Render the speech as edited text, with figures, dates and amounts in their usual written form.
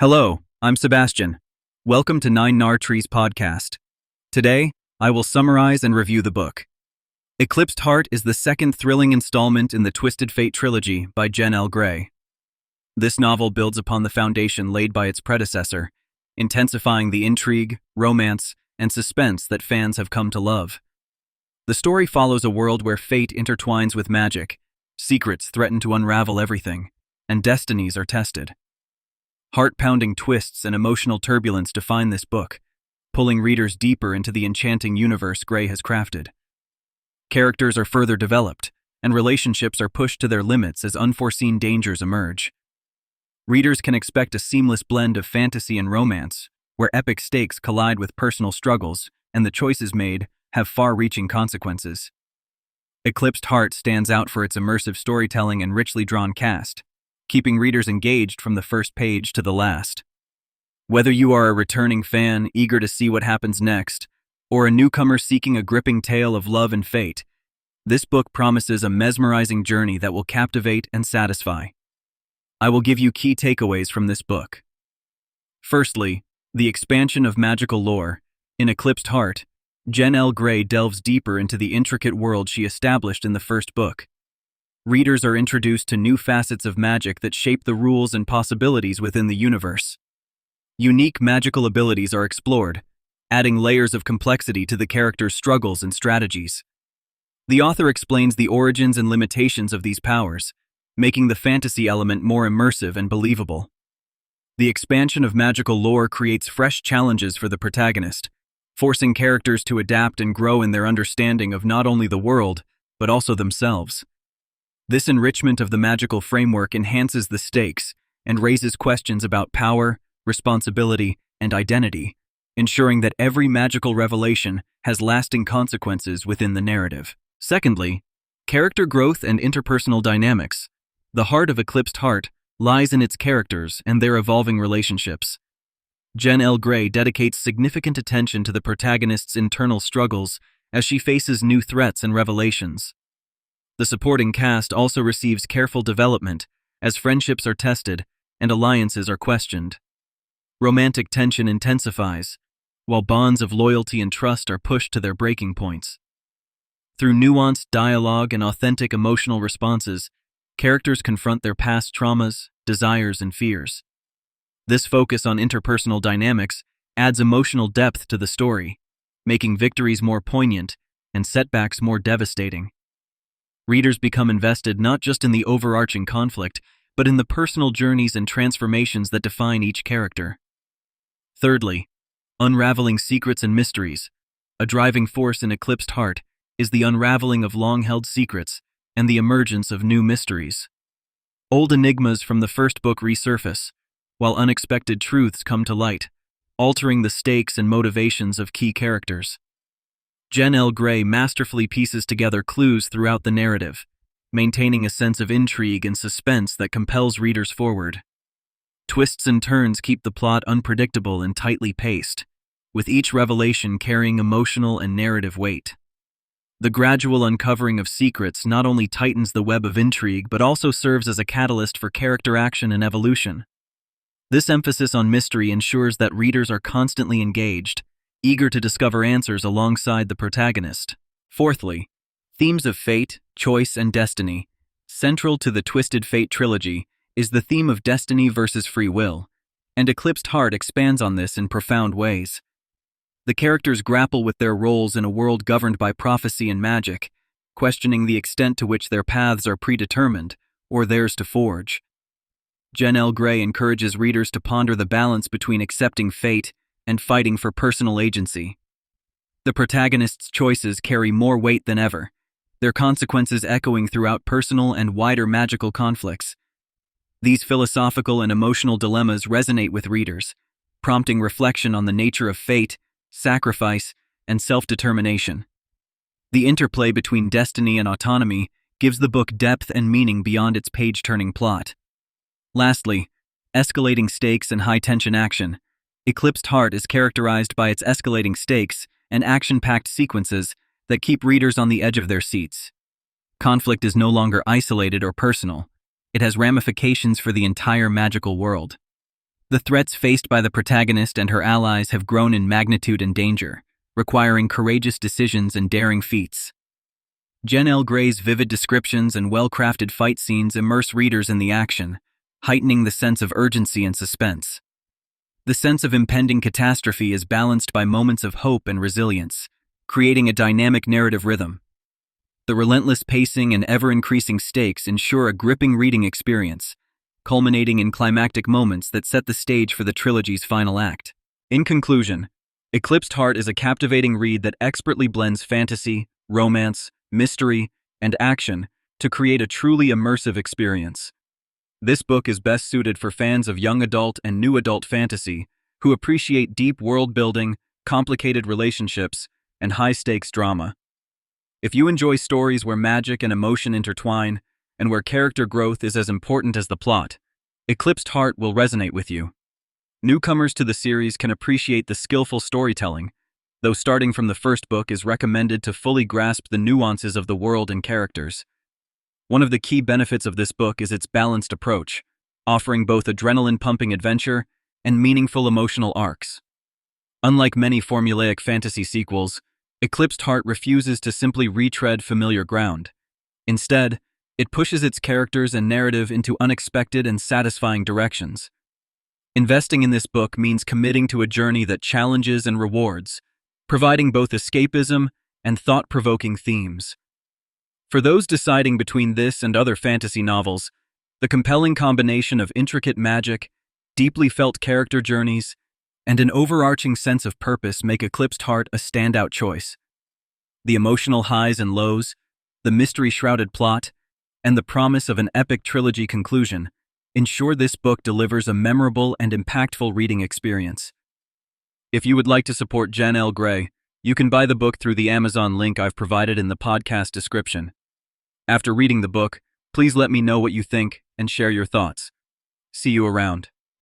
Hello, I'm Sebastian. Welcome to Nine Nar Trees podcast. Today, I will summarize and review the book. Eclipsed Heart is the second thrilling installment in the Twisted Fate trilogy by Jen L. Gray. This novel builds upon the foundation laid by its predecessor, intensifying the intrigue, romance, and suspense that fans have come to love. The story follows a world where fate intertwines with magic, secrets threaten to unravel everything, and destinies are tested. Heart-pounding twists and emotional turbulence define this book, pulling readers deeper into the enchanting universe Gray has crafted. Characters are further developed, and relationships are pushed to their limits as unforeseen dangers emerge. Readers can expect a seamless blend of fantasy and romance, where epic stakes collide with personal struggles, and the choices made have far-reaching consequences. Eclipsed Heart stands out for its immersive storytelling and richly drawn cast, keeping readers engaged from the first page to the last. Whether you are a returning fan eager to see what happens next, or a newcomer seeking a gripping tale of love and fate, this book promises a mesmerizing journey that will captivate and satisfy. I will give you key takeaways from this book. Firstly, the expansion of magical lore. In Eclipsed Heart, Jen L. Gray delves deeper into the intricate world she established in the first book. Readers are introduced to new facets of magic that shape the rules and possibilities within the universe. Unique magical abilities are explored, adding layers of complexity to the characters' struggles and strategies. The author explains the origins and limitations of these powers, making the fantasy element more immersive and believable. The expansion of magical lore creates fresh challenges for the protagonist, forcing characters to adapt and grow in their understanding of not only the world, but also themselves. This enrichment of the magical framework enhances the stakes and raises questions about power, responsibility, and identity, ensuring that every magical revelation has lasting consequences within the narrative. Secondly, character growth and interpersonal dynamics. The heart of Eclipsed Heart lies in its characters and their evolving relationships. Jen L. Gray dedicates significant attention to the protagonist's internal struggles as she faces new threats and revelations. The supporting cast also receives careful development as friendships are tested and alliances are questioned. Romantic tension intensifies, while bonds of loyalty and trust are pushed to their breaking points. Through nuanced dialogue and authentic emotional responses, characters confront their past traumas, desires, and fears. This focus on interpersonal dynamics adds emotional depth to the story, making victories more poignant and setbacks more devastating. Readers become invested not just in the overarching conflict, but in the personal journeys and transformations that define each character. Thirdly, unraveling secrets and mysteries. A driving force in Eclipsed Heart is the unraveling of long-held secrets and the emergence of new mysteries. Old enigmas from the first book resurface, while unexpected truths come to light, altering the stakes and motivations of key characters. Jen L. Gray masterfully pieces together clues throughout the narrative, maintaining a sense of intrigue and suspense that compels readers forward. Twists and turns keep the plot unpredictable and tightly paced, with each revelation carrying emotional and narrative weight. The gradual uncovering of secrets not only tightens the web of intrigue but also serves as a catalyst for character action and evolution. This emphasis on mystery ensures that readers are constantly engaged, eager to discover answers alongside the protagonist. Fourthly, themes of fate, choice, and destiny. Central to the Twisted Fate trilogy is the theme of destiny versus free will, and Eclipsed Heart expands on this in profound ways. The characters grapple with their roles in a world governed by prophecy and magic, questioning the extent to which their paths are predetermined or theirs to forge. Jen L. Gray encourages readers to ponder the balance between accepting fate and fighting for personal agency. The protagonist's choices carry more weight than ever, their consequences echoing throughout personal and wider magical conflicts. These philosophical and emotional dilemmas resonate with readers, prompting reflection on the nature of fate, sacrifice, and self-determination. The interplay between destiny and autonomy gives the book depth and meaning beyond its page-turning plot. Lastly, escalating stakes and high-tension action. Eclipsed Heart is characterized by its escalating stakes and action-packed sequences that keep readers on the edge of their seats. Conflict is no longer isolated or personal. It has ramifications for the entire magical world. The threats faced by the protagonist and her allies have grown in magnitude and danger, requiring courageous decisions and daring feats. Jen L. Gray's vivid descriptions and well-crafted fight scenes immerse readers in the action, heightening the sense of urgency and suspense. The sense of impending catastrophe is balanced by moments of hope and resilience, creating a dynamic narrative rhythm. The relentless pacing and ever-increasing stakes ensure a gripping reading experience, culminating in climactic moments that set the stage for the trilogy's final act. In conclusion, Eclipsed Heart is a captivating read that expertly blends fantasy, romance, mystery, and action to create a truly immersive experience. This book is best suited for fans of young adult and new adult fantasy who appreciate deep world-building, complicated relationships, and high-stakes drama. If you enjoy stories where magic and emotion intertwine, and where character growth is as important as the plot, Eclipsed Heart will resonate with you. Newcomers to the series can appreciate the skillful storytelling, though starting from the first book is recommended to fully grasp the nuances of the world and characters. One of the key benefits of this book is its balanced approach, offering both adrenaline-pumping adventure and meaningful emotional arcs. Unlike many formulaic fantasy sequels, Eclipsed Heart refuses to simply retread familiar ground. Instead, it pushes its characters and narrative into unexpected and satisfying directions. Investing in this book means committing to a journey that challenges and rewards, providing both escapism and thought-provoking themes. For those deciding between this and other fantasy novels, the compelling combination of intricate magic, deeply felt character journeys, and an overarching sense of purpose make Eclipsed Heart a standout choice. The emotional highs and lows, the mystery-shrouded plot, and the promise of an epic trilogy conclusion ensure this book delivers a memorable and impactful reading experience. If you would like to support Jen L. Gray, you can buy the book through the Amazon link I've provided in the podcast description. After reading the book, please let me know what you think and share your thoughts. See you around.